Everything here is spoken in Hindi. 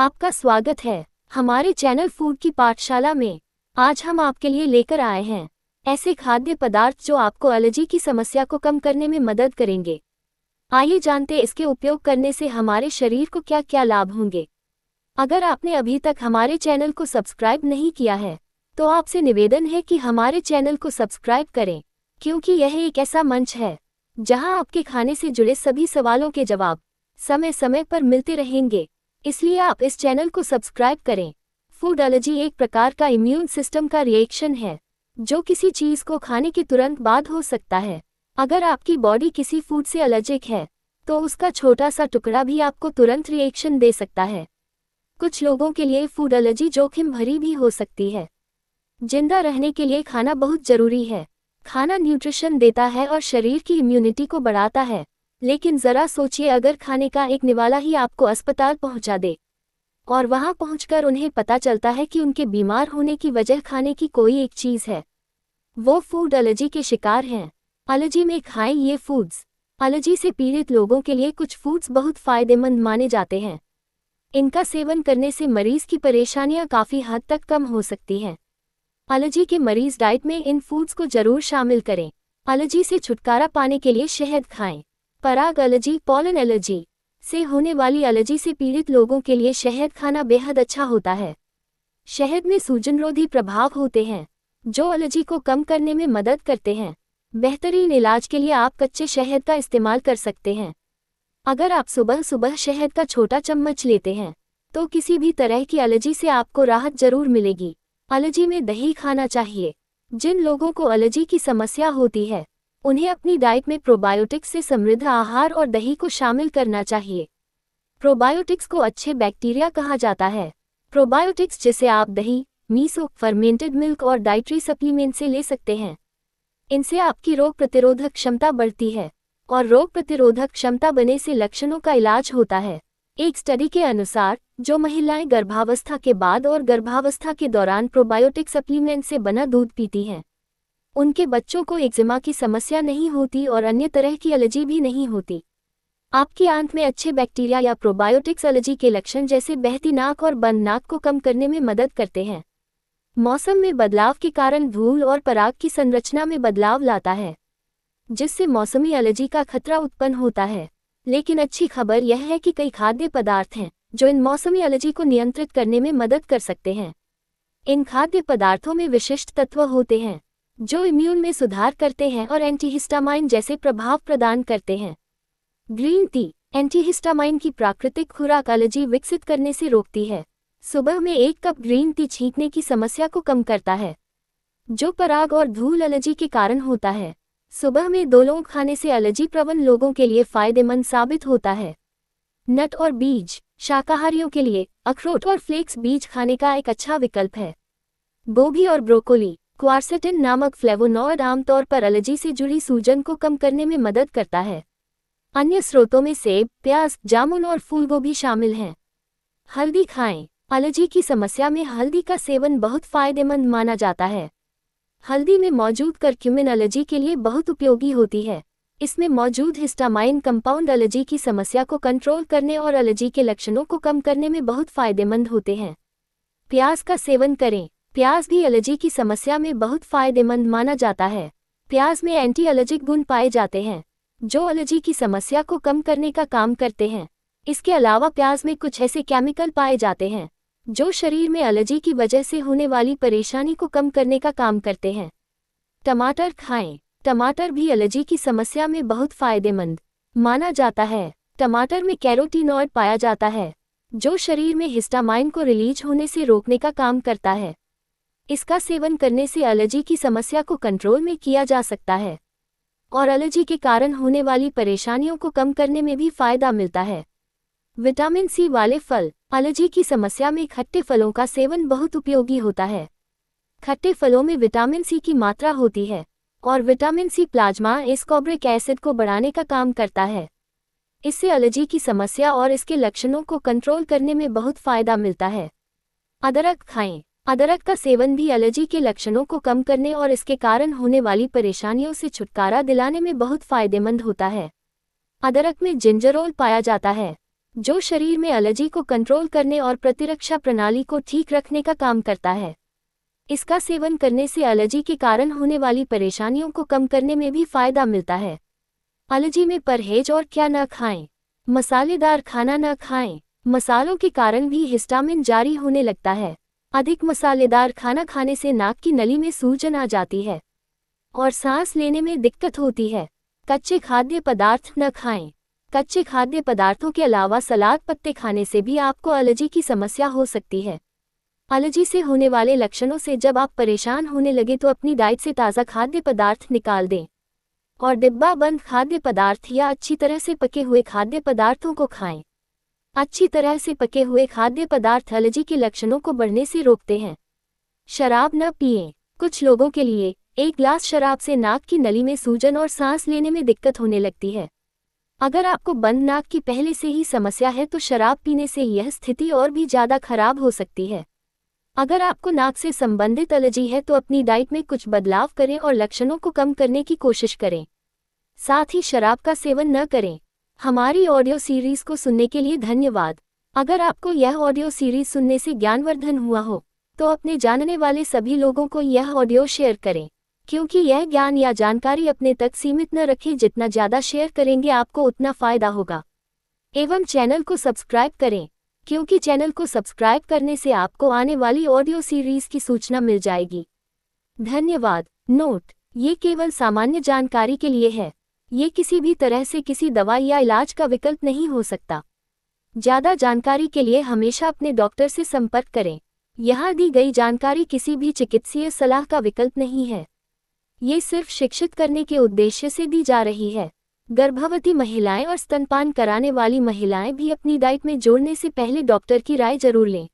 आपका स्वागत है हमारे चैनल फूड की पाठशाला में। आज हम आपके लिए लेकर आए हैं ऐसे खाद्य पदार्थ जो आपको एलर्जी की समस्या को कम करने में मदद करेंगे। आइए जानते हैं इसके उपयोग करने से हमारे शरीर को क्या क्या लाभ होंगे। अगर आपने अभी तक हमारे चैनल को सब्सक्राइब नहीं किया है तो आपसे निवेदन है कि हमारे चैनल को सब्सक्राइब करें, क्योंकि यह एक ऐसा मंच है जहां आपके खाने से जुड़े सभी सवालों के जवाब समय समय पर मिलते रहेंगे, इसलिए आप इस चैनल को सब्सक्राइब करें। फूड एलर्जी एक प्रकार का इम्यून सिस्टम का रिएक्शन है जो किसी चीज़ को खाने के तुरंत बाद हो सकता है। अगर आपकी बॉडी किसी फूड से एलर्जिक है तो उसका छोटा सा टुकड़ा भी आपको तुरंत रिएक्शन दे सकता है। कुछ लोगों के लिए फूड एलर्जी जोखिम भरी भी हो सकती है। जिंदा रहने के लिए खाना बहुत जरूरी है। खाना न्यूट्रिशन देता है और शरीर की इम्यूनिटी को बढ़ाता है, लेकिन ज़रा सोचिए अगर खाने का एक निवाला ही आपको अस्पताल पहुंचा दे और वहां पहुंचकर उन्हें पता चलता है कि उनके बीमार होने की वजह खाने की कोई एक चीज़ है। वो फूड एलर्जी के शिकार हैं। एलर्जी में खाएं ये फूड्स। एलर्जी से पीड़ित लोगों के लिए कुछ फूड्स बहुत फ़ायदेमंद माने जाते हैं। इनका सेवन करने से मरीज़ की परेशानियां काफ़ी हद तक कम हो सकती हैं। एलर्जी के मरीज़ डाइट में इन फूड्स को जरूर शामिल करें। एलर्जी से छुटकारा पाने के लिए शहद खाएं। पराग एलर्जी, पॉलन एलर्जी से होने वाली एलर्जी से पीड़ित लोगों के लिए शहद खाना बेहद अच्छा होता है। शहद में सूजनरोधी प्रभाव होते हैं जो एलर्जी को कम करने में मदद करते हैं। बेहतरीन इलाज के लिए आप कच्चे शहद का इस्तेमाल कर सकते हैं। अगर आप सुबह सुबह शहद का छोटा चम्मच लेते हैं तो किसी भी तरह की एलर्जी से आपको राहत जरूर मिलेगी। एलर्जी में दही खाना चाहिए। जिन लोगों को एलर्जी की समस्या होती है उन्हें अपनी डाइट में प्रोबायोटिक्स से समृद्ध आहार और दही को शामिल करना चाहिए। प्रोबायोटिक्स को अच्छे बैक्टीरिया कहा जाता है। प्रोबायोटिक्स जिसे आप दही, मीसो, फर्मेंटेड मिल्क और डाइटरी सप्लीमेंट से ले सकते हैं। इनसे आपकी रोग प्रतिरोधक क्षमता बढ़ती है और रोग प्रतिरोधक क्षमता बनने से लक्षणों का इलाज होता है। एक स्टडी के अनुसार जो महिलाएं गर्भावस्था के बाद और गर्भावस्था के दौरान प्रोबायोटिक सप्लीमेंट से बना दूध पीती हैं, उनके बच्चों को एक्जिमा की समस्या नहीं होती और अन्य तरह की एलर्जी भी नहीं होती। आपकी आंत में अच्छे बैक्टीरिया या प्रोबायोटिक्स एलर्जी के लक्षण जैसे बहती नाक और बंद नाक को कम करने में मदद करते हैं। मौसम में बदलाव के कारण धूल और पराग की संरचना में बदलाव लाता है, जिससे मौसमी एलर्जी का खतरा उत्पन्न होता है। लेकिन अच्छी खबर यह है कि कई खाद्य पदार्थ हैं जो इन मौसमी एलर्जी को नियंत्रित करने में मदद कर सकते हैं। इन खाद्य पदार्थों में विशिष्ट तत्व होते हैं जो इम्यून में सुधार करते हैं और एंटीहिस्टामाइन जैसे प्रभाव प्रदान करते हैं। ग्रीन टी एंटीहिस्टामाइन की प्राकृतिक खुराक एलर्जी विकसित करने से रोकती है। सुबह में 1 कप ग्रीन टी छींकने की समस्या को कम करता है जो पराग और धूल एलर्जी के कारण होता है। सुबह में 2 लौंग खाने से एलर्जी प्रवण लोगों के लिए फायदेमंद साबित होता है। नट और बीज शाकाहारियों के लिए अखरोट और फ्लेक्स बीज खाने का एक अच्छा विकल्प है। गोभी और ब्रोकोली क्वारसेटिन नामक फ्लेवोनॉइड आमतौर पर एलर्जी से जुड़ी सूजन को कम करने में मदद करता है। अन्य स्रोतों में सेब, प्याज, जामुन और फूलगोभी शामिल हैं। हल्दी खाएं। एलर्जी की समस्या में हल्दी का सेवन बहुत फायदेमंद माना जाता है। हल्दी में मौजूद करक्यूमिन एलर्जी के लिए बहुत उपयोगी होती है। इसमें मौजूद हिस्टामाइन कंपाउंड एलर्जी की समस्या को कंट्रोल करने और एलर्जी के लक्षणों को कम करने में बहुत फायदेमंद होते हैं। प्याज का सेवन करें। प्याज भी एलर्जी की समस्या में बहुत फायदेमंद माना जाता है। प्याज में एंटी एलर्जिक गुण पाए जाते हैं जो एलर्जी की समस्या को कम करने का काम करते हैं। इसके अलावा प्याज में कुछ ऐसे केमिकल पाए जाते हैं जो शरीर में एलर्जी की वजह से होने वाली परेशानी को कम करने का काम करते हैं। टमाटर खाएं। टमाटर भी एलर्जी की समस्या में बहुत फायदेमंद माना जाता है। टमाटर में कैरोटीनॉइड पाया जाता है जो शरीर में हिस्टामाइन को रिलीज होने से रोकने का काम करता है। इसका सेवन करने से एलर्जी की समस्या को कंट्रोल में किया जा सकता है और एलर्जी के कारण होने वाली परेशानियों को कम करने में भी फायदा मिलता है। विटामिन सी वाले फल। एलर्जी की समस्या में खट्टे फलों का सेवन बहुत उपयोगी होता है। खट्टे फलों में विटामिन सी की मात्रा होती है और vitamin C plasma ascorbic acid को बढ़ाने का काम करता है। इससे एलर्जी की समस्या और इसके लक्षणों को कंट्रोल करने में बहुत फायदा मिलता है। अदरक खाएं। अदरक का सेवन भी एलर्जी के लक्षणों को कम करने और इसके कारण होने वाली परेशानियों से छुटकारा दिलाने में बहुत फायदेमंद होता है। अदरक में जिंजरोल पाया जाता है जो शरीर में एलर्जी को कंट्रोल करने और प्रतिरक्षा प्रणाली को ठीक रखने का काम करता है। इसका सेवन करने से एलर्जी के कारण होने वाली परेशानियों को कम करने में भी फायदा मिलता है। एलर्जी में परहेज और क्या न खाएं। मसालेदार खाना न खाएं। मसालों के कारण भी हिस्टामिन जारी होने लगता है। अधिक मसालेदार खाना खाने से नाक की नली में सूजन आ जाती है और सांस लेने में दिक्कत होती है। कच्चे खाद्य पदार्थ न खाएं। कच्चे खाद्य पदार्थों के अलावा सलाद पत्ते खाने से भी आपको एलर्जी की समस्या हो सकती है। एलर्जी से होने वाले लक्षणों से जब आप परेशान होने लगे तो अपनी डाइट से ताज़ा खाद्य पदार्थ निकाल दें और डिब्बा बंद खाद्य पदार्थ या अच्छी तरह से पके हुए खाद्य पदार्थों को खाएं। अच्छी तरह से पके हुए खाद्य पदार्थ एलर्जी के लक्षणों को बढ़ने से रोकते हैं। शराब न पिएं। कुछ लोगों के लिए एक ग्लास शराब से नाक की नली में सूजन और सांस लेने में दिक्कत होने लगती है। अगर आपको बंद नाक की पहले से ही समस्या है तो शराब पीने से यह स्थिति और भी ज़्यादा खराब हो सकती है। अगर आपको नाक से संबंधित एलर्जी है तो अपनी डाइट में कुछ बदलाव करें और लक्षणों को कम करने की कोशिश करें। साथ ही शराब का सेवन न करें। हमारी ऑडियो सीरीज़ को सुनने के लिए धन्यवाद। अगर आपको यह ऑडियो सीरीज़ सुनने से ज्ञानवर्धन हुआ हो तो अपने जानने वाले सभी लोगों को यह ऑडियो शेयर करें, क्योंकि यह ज्ञान या जानकारी अपने तक सीमित न रखें। जितना ज़्यादा शेयर करेंगे आपको उतना फ़ायदा होगा। एवं चैनल को सब्सक्राइब करें, क्योंकि चैनल को सब्सक्राइब करने से आपको आने वाली ऑडियो सीरीज़ की सूचना मिल जाएगी। धन्यवाद। नोट: ये केवल सामान्य जानकारी के लिए है। ये किसी भी तरह से किसी दवाई या इलाज का विकल्प नहीं हो सकता। ज़्यादा जानकारी के लिए हमेशा अपने डॉक्टर से संपर्क करें। यहाँ दी गई जानकारी किसी भी चिकित्सीय सलाह का विकल्प नहीं है। ये सिर्फ शिक्षित करने के उद्देश्य से दी जा रही है। गर्भवती महिलाएं और स्तनपान कराने वाली महिलाएं भी अपनी डाइट में जोड़ने से पहले डॉक्टर की राय जरूर लें।